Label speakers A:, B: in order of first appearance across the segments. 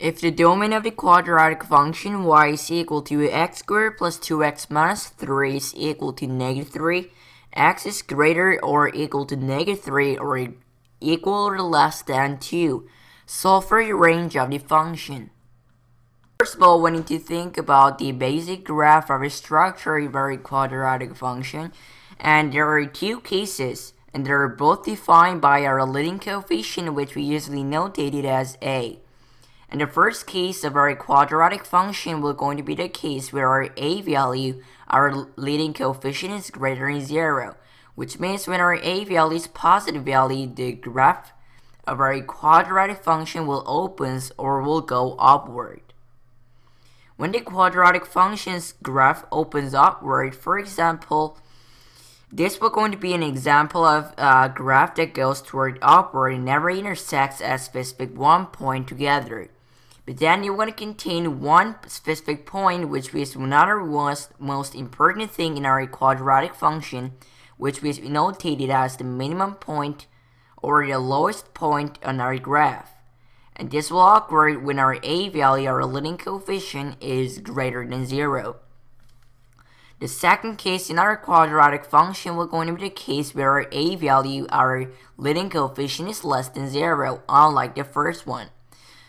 A: If the domain of the quadratic function y is equal to x squared plus 2x minus 3 is equal to negative 3, x is greater or equal to negative 3 or equal or less than 2, solve for the range of the function. First of all, we need to think about the basic graph of a structure of a quadratic function, and there are two cases, and they are both defined by our leading coefficient, which we usually notate it as a. And the first case of our quadratic function will going to be the case where our a value, our leading coefficient, is greater than 0, which means when our a value is positive value, the graph of our quadratic function will opens or will go upward. When the quadratic function's graph opens upward, for example, this will going to be an example of a graph that goes toward upward and never intersects at a specific one point together. But then you want to contain one specific point, which is another most important thing in our quadratic function, which is notated as the minimum point or the lowest point on our graph. And this will occur when our a value, our leading coefficient, is greater than 0. The second case in our quadratic function will going to be the case where our a value, our leading coefficient, is less than 0, unlike the first one.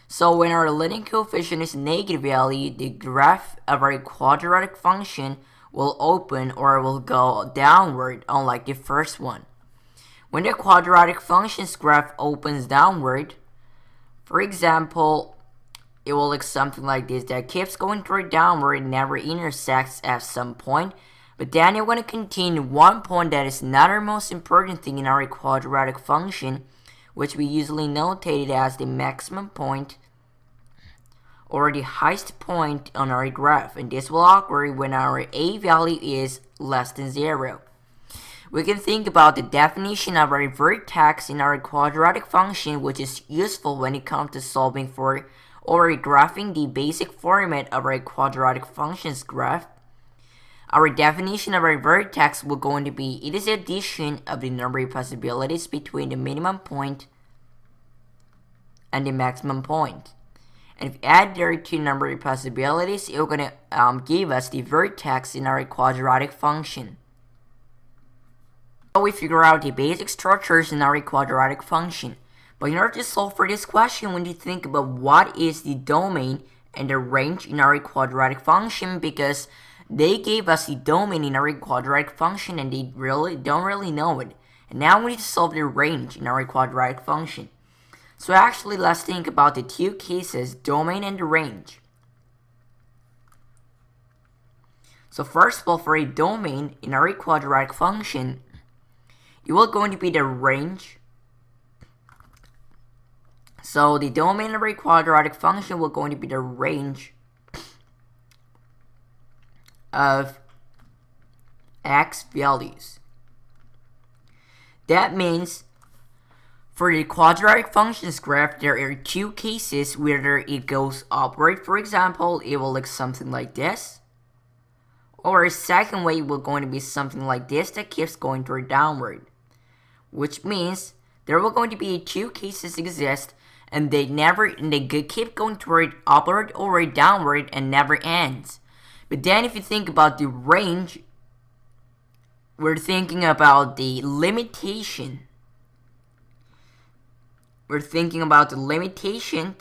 A: So when our leading coefficient is negative value, the graph of our quadratic function will open or will go downward, unlike the first one. When the quadratic function's graph opens downward, for example, it will look something like this, that keeps going toward downward and never intersects at some point, but then you're going to contain one point that is not our most important thing in our quadratic function, which we usually notate it as the maximum point or the highest point on our graph, and this will occur when our a value is less than 0. We can think about the definition of our vertex in our quadratic function, which is useful when it comes to solving for or graphing the basic format of our quadratic function's graph. Our definition of our vertex will going to be, it is the addition of the number of possibilities between the minimum point and the maximum point. And if you add their two number of possibilities, it's going to give us the vertex in our quadratic function. So we figure out the basic structures in our quadratic function. But in order to solve for this question, we need to think about what is the domain and the range in our quadratic function, because they gave us the domain in our quadratic function and they don't really know it. And now we need to solve the range in our quadratic function. So actually, let's think about the two cases, domain and the range. So first of all, for a domain in our quadratic function, it will going to be the range. So the domain of a quadratic function will going to be the range of x values. That means for the quadratic function's graph, there are two cases whether it goes upward. For example, it will look something like this. Or a second way will going to be something like this that keeps going toward downward. Which means there will going to be two cases exist, and they keep going toward upward or downward and never ends. But then if you think about the range, we're thinking about the limitation. We're thinking about the limitation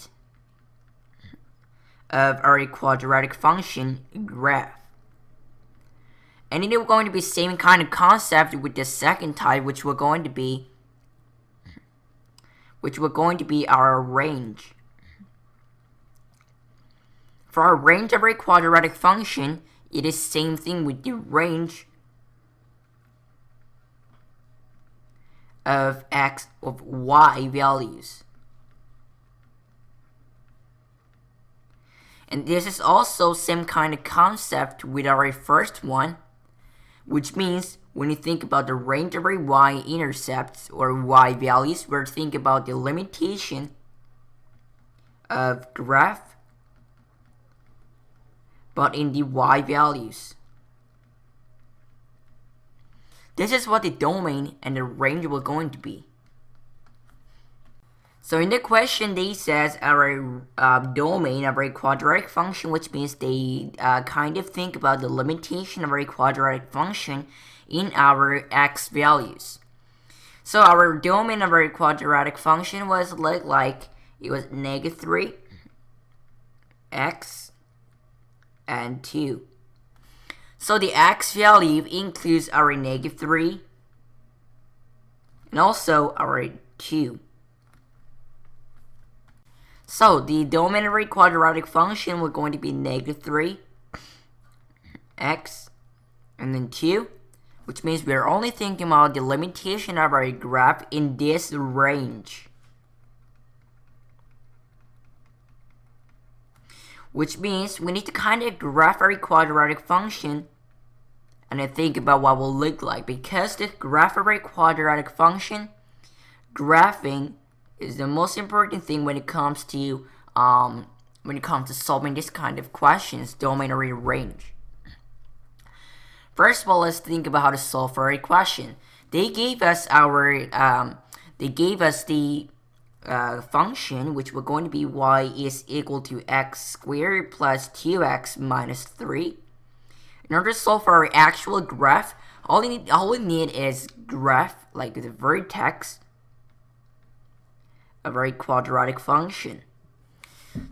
A: of our quadratic function graph. And it is going to be the same kind of concept with the second type, which will going to be our range. For our range of a quadratic function, it is same thing with the range of y values. And this is also same kind of concept with our first one, which means when you think about the range of our y-intercepts or y values, we're thinking about the limitation of graph, but in the y values. This is what the domain and the range will going to be. So in the question, they says our domain of a quadratic function, which means they kind of think about the limitation of a quadratic function in our x values. So our domain of our quadratic function was like it was -3, x, and 2. So the x value includes our -3 and also our 2. So the domain of a quadratic function was going to be -3, x, and then 2, which means we're only thinking about the limitation of our graph in this range. Which means we need to kind of graph our quadratic function and then think about what will look like. Because the graph of a quadratic function, graphing is the most important thing when it comes to solving this kind of questions, domain or range. First of all, let's think about how to solve for a question. They gave us the function, which we're going to be y is equal to x squared plus 2x minus 3. In order to solve for our actual graph, all we need is graph, like the vertex of a quadratic function.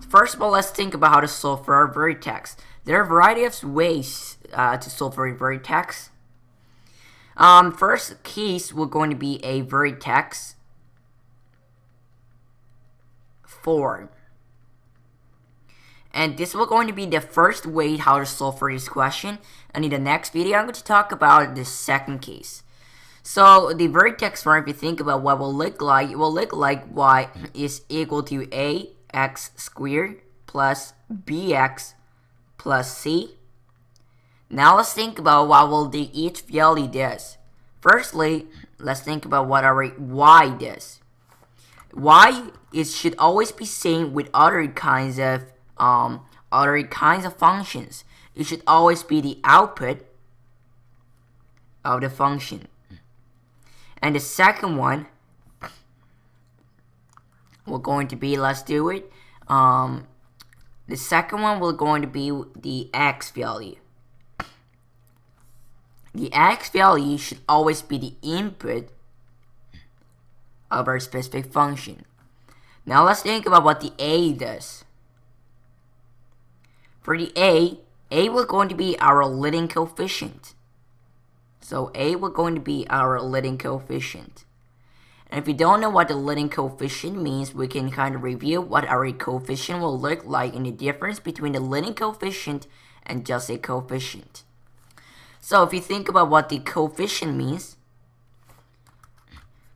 A: First of all, let's think about how to solve for our vertex. There are a variety of ways to solve for a vertex. First case, we're going to be a vertex form. And this will going to be the first way how to solve for this question. And in the next video, I'm going to talk about the second case. So the vertex form, if you think about what it will look like, it will look like y is equal to ax squared plus bx plus c. Now let's think about what will the each value does. Firstly, let's think about what our y does. Y should always be same with other kinds of functions. It should always be the output of the function. And the second one, we're going to be, let's do it. The second one will going to be the x value. The x value should always be the input of our specific function. Now let's think about what the a does. For the a will going to be our leading coefficient. So a will going to be our leading coefficient. And if you don't know what the leading coefficient means, we can kind of review what our coefficient will look like and the difference between the leading coefficient and just a coefficient. So if you think about what the coefficient means,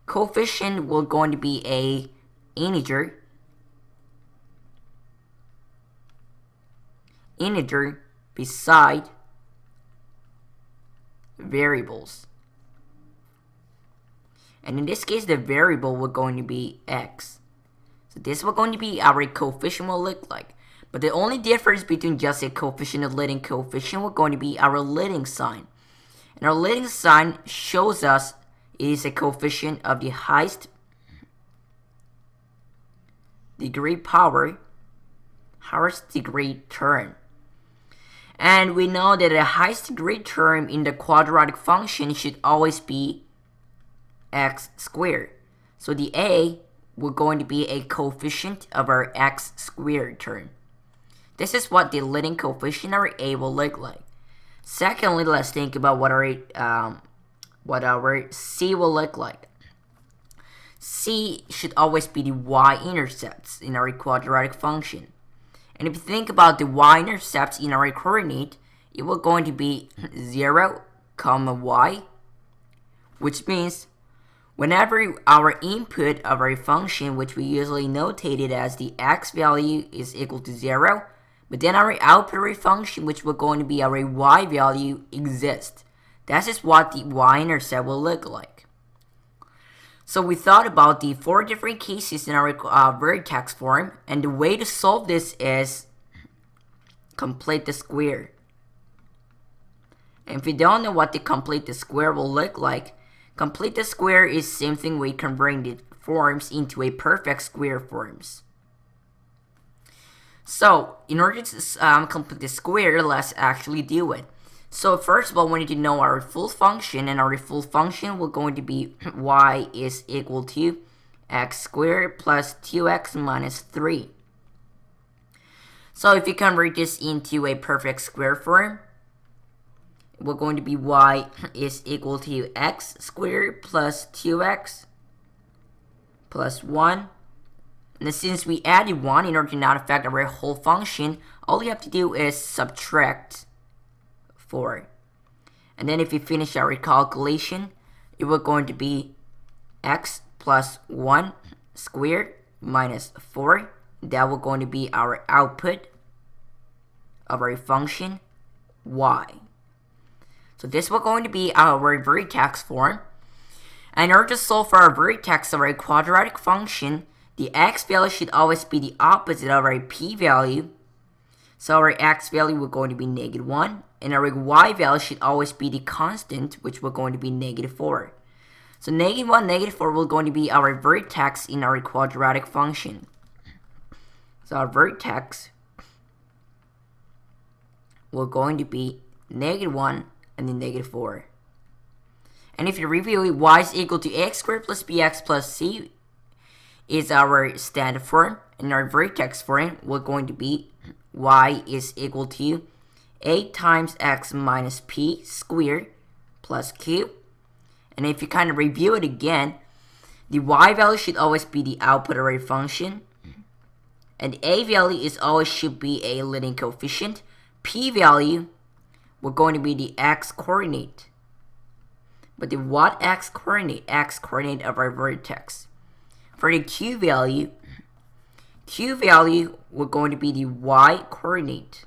A: coefficient will going to be a integer beside variables. And in this case, the variable will going to be x. So this will going to be our coefficient will look like. But the only difference between just a coefficient and leading coefficient will going to be our leading sign. And our leading sign shows us it is a coefficient of the highest degree term. And we know that the highest degree term in the quadratic function should always be x squared. So the a will going to be a coefficient of our x squared term. This is what the leading coefficient of a will look like. Secondly, let's think about what our c will look like. C should always be the y-intercepts in our quadratic function. And if you think about the y-intercepts in our coordinate, it will going to be 0, y, which means whenever our input of our function, which we usually notated as the x value, is equal to 0, but then our output of our function, which will going to be our y value, exists. That is what the y-intercept will look like. So we thought about the 4 different cases in our vertex form, and the way to solve this is complete the square. And if you don't know what the complete the square will look like, complete the square is same thing we converting the forms into a perfect square forms. So, in order to complete the square, let's actually do it. So, first of all, we need to know our full function, and our full function will going to be y is equal to x squared plus 2x minus 3. So, if you convert this into a perfect square form, we're going to be y is equal to x squared plus 2x plus 1. And since we added 1 in order to not affect our whole function, all you have to do is subtract 4. And then if you finish our calculation, it will going to be x plus 1 squared minus 4. That will going to be our output of our function y. So this will going to be our vertex form. And in order to solve for our vertex of our quadratic function, the x value should always be the opposite of our p value. So our x value will going to be -1, and our y value should always be the constant, which will going to be -4. So -1, -4 will going to be our vertex in our quadratic function. So our vertex will going to be -1 and then -4. And if you review it, y is equal to x squared plus bx plus c is our standard form, and our vertex form will going to be y is equal to 8 times x minus p squared plus q. And if you kind of review it again, the y value should always be the output of our function, and a value is always should be a leading coefficient. P value will going to be the x coordinate. But the what x coordinate? X coordinate of our vertex. For the q value will going to be the y coordinate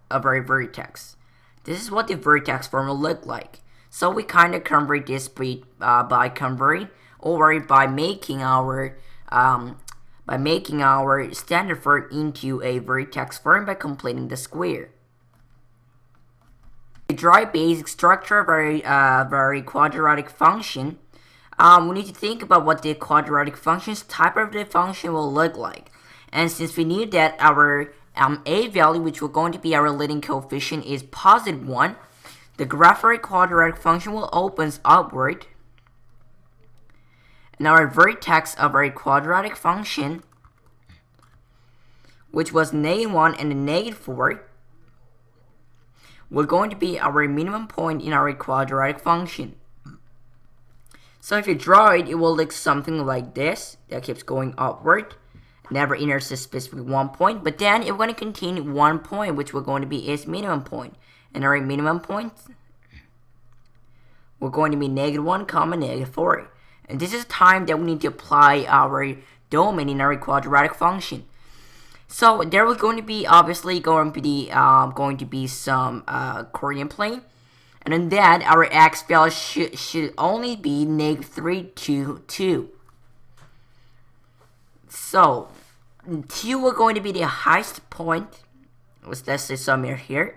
A: of our vertex. This is what the vertex form will look like. So we kind of convert this by converting, or by making our standard form into a vertex form by completing the square. To draw a basic structure of our quadratic function, we need to think about what the quadratic function's type of the function will look like. And since we knew that our a value, which will going to be our leading coefficient, is +1, the graph of a quadratic function will open upward. And our vertex of our quadratic function, which was -1 and -4, will going to be our minimum point in our quadratic function. So if you draw it, it will look something like this. That keeps going upward, never enters a specific one point, but then it's going to contain one point, which will going to be its minimum point. And our minimum point will going to be -1, -4. And this is time that we need to apply our domain in our quadratic function. So there will going to be obviously going to be some coordinate plane. And in that, our x value should only be -3 to 2. So 2 will going to be the highest point. Let's say somewhere here.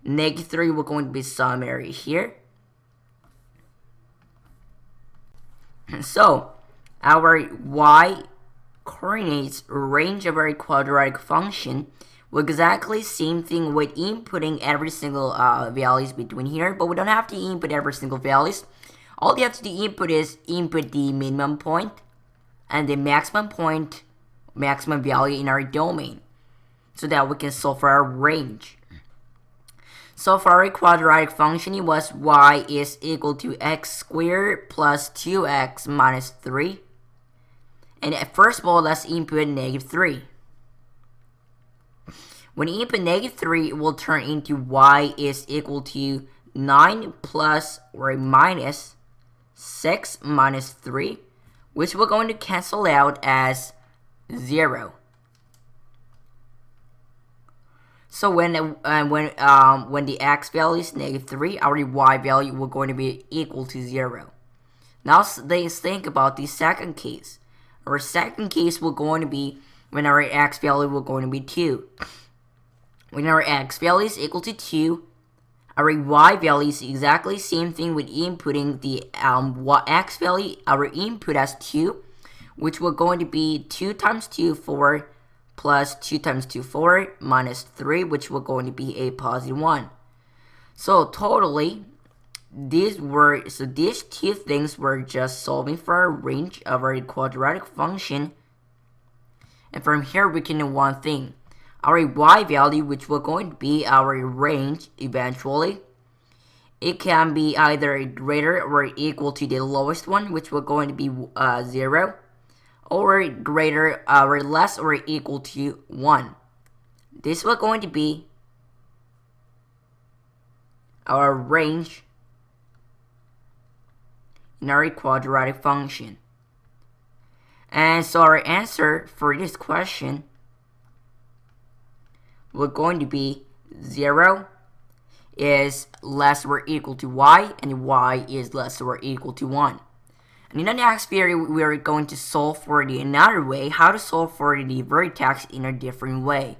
A: -3 will going to be somewhere here. So our y coordinates range of our quadratic function will exactly same thing with inputting every single values between here, but we don't have to input every single values. All you have to do input is input the minimum point and the maximum value in our domain, so that we can solve for our range. So for our quadratic function, it was y is equal to x squared plus 2x minus 3. And first of all, let's input -3. When you input -3, it will turn into y is equal to 9 plus or minus 6 minus 3, which we're going to cancel out as 0. So when the x value is -3, our y value will going to be equal to 0. Now let's think about the second case. Our second case will going to be when our x value will going to be 2. When our x value is equal to 2, our y value is exactly same thing with inputting the x value, our input as 2. which will going to be 2 times 2, 4, plus 2 times 2, 4, minus 3, which will going to be a positive 1. So totally, these two things were just solving for a range of our quadratic function. And from here we can know one thing. Our y value, which will going to be our range eventually, it can be either greater or equal to the lowest one, which will going to be 0, or greater or less or equal to 1. This will going to be our range in our quadratic function. And so our answer for this question will going to be 0 is less or equal to y, and y is less or equal to 1. And in the next video, we are going to solve for the another way, how to solve for the vertex in a different way.